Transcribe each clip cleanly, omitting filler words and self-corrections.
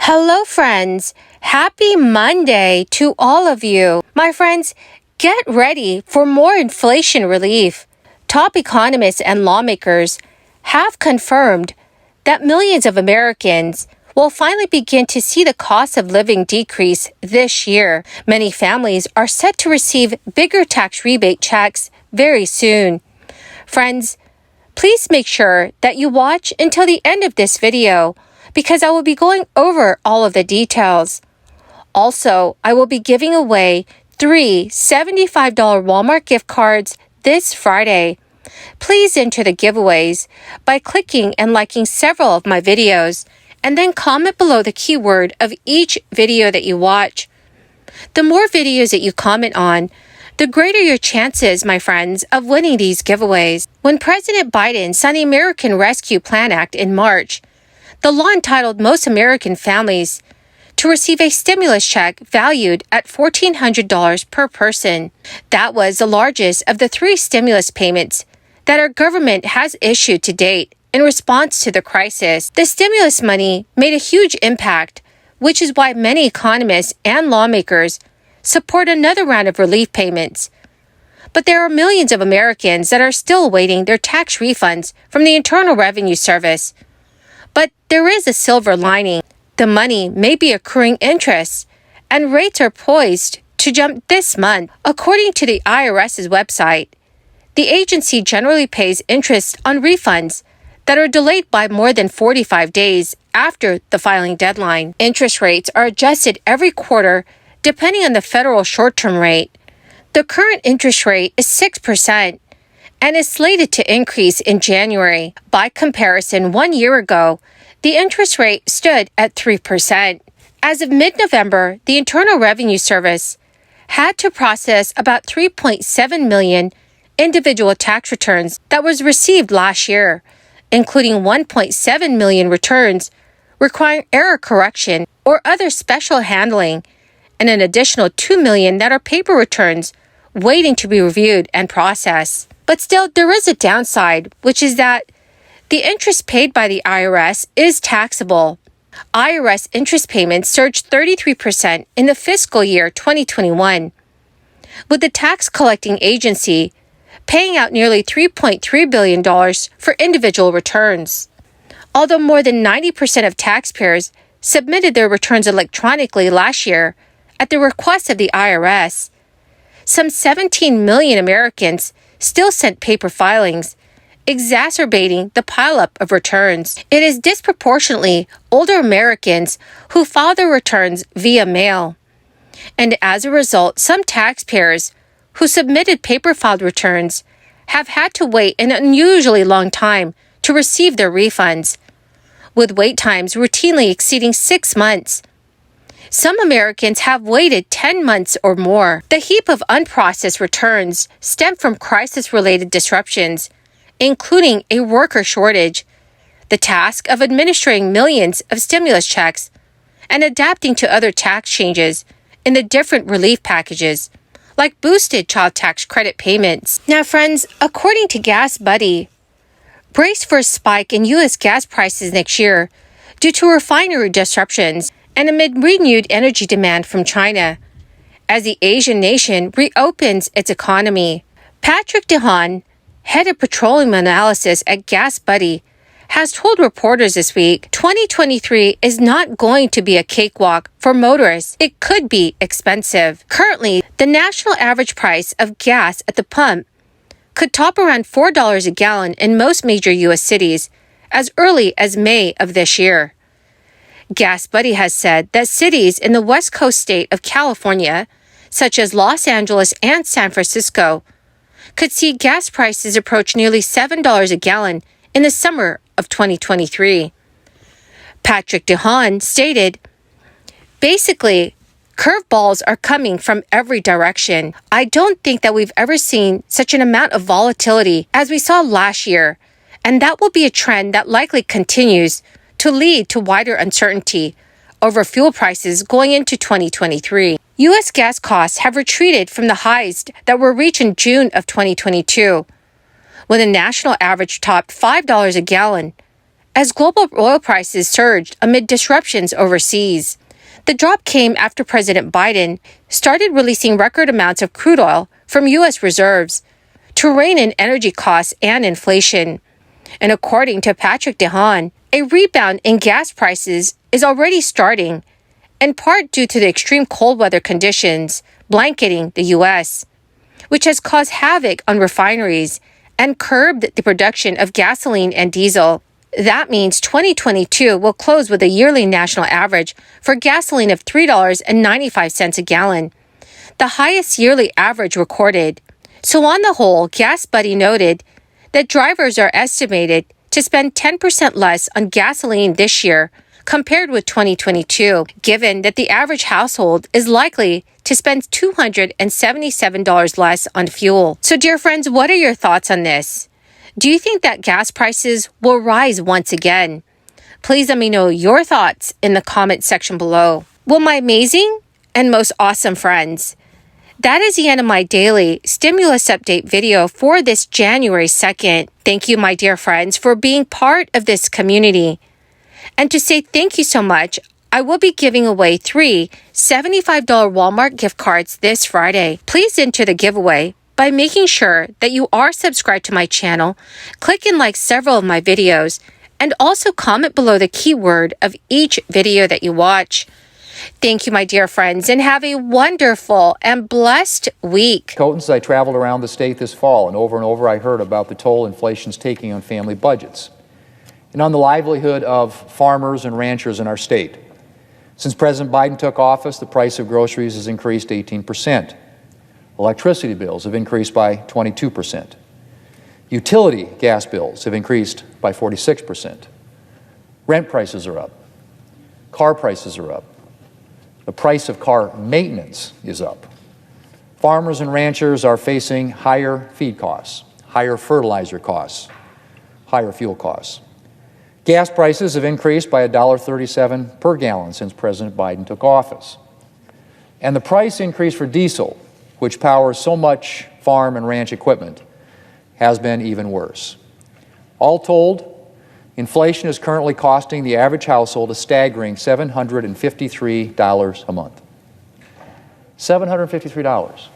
Hello, friends. Happy Monday to all of you. My friends, get ready for more inflation relief. Top economists and lawmakers have confirmed that millions of Americans will finally begin to see the cost of living decrease this year. Many families are set to receive bigger tax rebate checks very soon. Friends, please make sure that you watch until the end of this video, because I will be going over all of the details. Also, I will be giving away 3 $75 Walmart gift cards this Friday. Please enter the giveaways by clicking and liking several of my videos, and then comment below the keyword of each video that you watch. The more videos that you comment on, the greater your chances, my friends, of winning these giveaways. When President Biden signed the American Rescue Plan Act in March, the law entitled most American families to receive a stimulus check valued at $1,400 per person. That was the largest of the 3 stimulus payments that our government has issued to date in response to the crisis. The stimulus money made a huge impact, which is why many economists and lawmakers support another round of relief payments. But there are millions of Americans that are still awaiting their tax refunds from the Internal Revenue Service. But there is a silver lining. The money may be accruing interest, and rates are poised to jump this month. According to the IRS's website, the agency generally pays interest on refunds that are delayed by more than 45 days after the filing deadline. Interest rates are adjusted every quarter depending on the federal short-term rate. The current interest rate is 6%. And is slated to increase in January. By comparison, 1 year ago, the interest rate stood at 3%. As of mid-November, the Internal Revenue Service had to process about 3.7 million individual tax returns that was received last year, including 1.7 million returns requiring error correction or other special handling, and an additional 2 million that are paper returns waiting to be reviewed and processed. But still, there is a downside, which is that the interest paid by the IRS is taxable. IRS interest payments surged 33% in the fiscal year 2021, with the tax collecting agency paying out nearly $3.3 billion for individual returns. Although more than 90% of taxpayers submitted their returns electronically last year at the request of the IRS, some 17 million Americans still sent paper filings, exacerbating the pileup of returns. It is disproportionately older Americans who file their returns via mail. And as a result, some taxpayers who submitted paper-filed returns have had to wait an unusually long time to receive their refunds, with wait times routinely exceeding 6 months. Some Americans have waited 10 months or more. The heap of unprocessed returns stem from crisis-related disruptions, including a worker shortage, the task of administering millions of stimulus checks, and adapting to other tax changes in the different relief packages, like boosted child tax credit payments. Now, friends, according to Gas Buddy, brace for a spike in U.S. gas prices next year due to refinery disruptions and amid renewed energy demand from China, as the Asian nation reopens its economy. Patrick DeHaan, head of petroleum analysis at Gas Buddy, has told reporters this week, 2023 is not going to be a cakewalk for motorists. It could be expensive. Currently, the national average price of gas at the pump could top around $4 a gallon in most major U.S. cities as early as May of this year. Gas Buddy has said that cities in the West Coast state of California, such as Los Angeles and San Francisco, could see gas prices approach nearly $7 a gallon in the summer of 2023. Patrick DeHaan stated, "Basically, curveballs are coming from every direction. I don't think that we've ever seen such an amount of volatility as we saw last year, and that will be a trend that likely continues to lead to wider uncertainty over fuel prices going into 2023. U.S. gas costs have retreated from the highs that were reached in June of 2022, when the national average topped $5 a gallon as global oil prices surged amid disruptions overseas. The drop came after President Biden started releasing record amounts of crude oil from U.S. reserves to rein in energy costs and inflation. And according to Patrick DeHaan, a rebound in gas prices is already starting, in part due to the extreme cold weather conditions blanketing the U.S., which has caused havoc on refineries and curbed the production of gasoline and diesel. That means 2022 will close with a yearly national average for gasoline of $3.95 a gallon, the highest yearly average recorded. So on the whole, Gas Buddy noted that drivers are estimated to spend 10% less on gasoline this year compared with 2022, given that the average household is likely to spend $277 less on fuel. So dear friends, what are your thoughts on this? Do you think that gas prices will rise once again? Please let me know your thoughts in the comment section below. Well, my amazing and most awesome friends, that is the end of my daily stimulus update video for this January 2nd. Thank you, my dear friends, for being part of this community. And to say thank you so much, I will be giving away 3 $75 Walmart gift cards this Friday. Please enter the giveaway by making sure that you are subscribed to my channel, click and like several of my videos, and also comment below the keyword of each video that you watch. Thank you, my dear friends, and have a wonderful and blessed week. As I traveled around the state this fall, and over I heard about the toll inflation's taking on family budgets and on the livelihood of farmers and ranchers in our state. Since President Biden took office, the price of groceries has increased 18%. Electricity bills have increased by 22%. Utility gas bills have increased by 46%. Rent prices are up. Car prices are up. The price of car maintenance is up. Farmers and ranchers are facing higher feed costs, higher fertilizer costs, higher fuel costs. Gas prices have increased by $1.37 per gallon since President Biden took office. And the price increase for diesel, which powers so much farm and ranch equipment, has been even worse. All told, inflation is currently costing the average household a staggering $753 a month. $753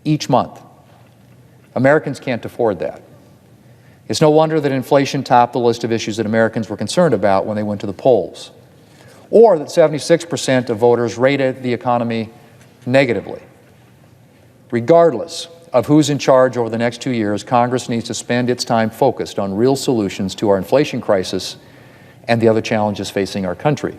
each month. Americans can't afford that. It's no wonder that inflation topped the list of issues that Americans were concerned about when they went to the polls, or that 76% of voters rated the economy negatively. Regardless of who's in charge over the next 2 years, Congress needs to spend its time focused on real solutions to our inflation crisis and the other challenges facing our country.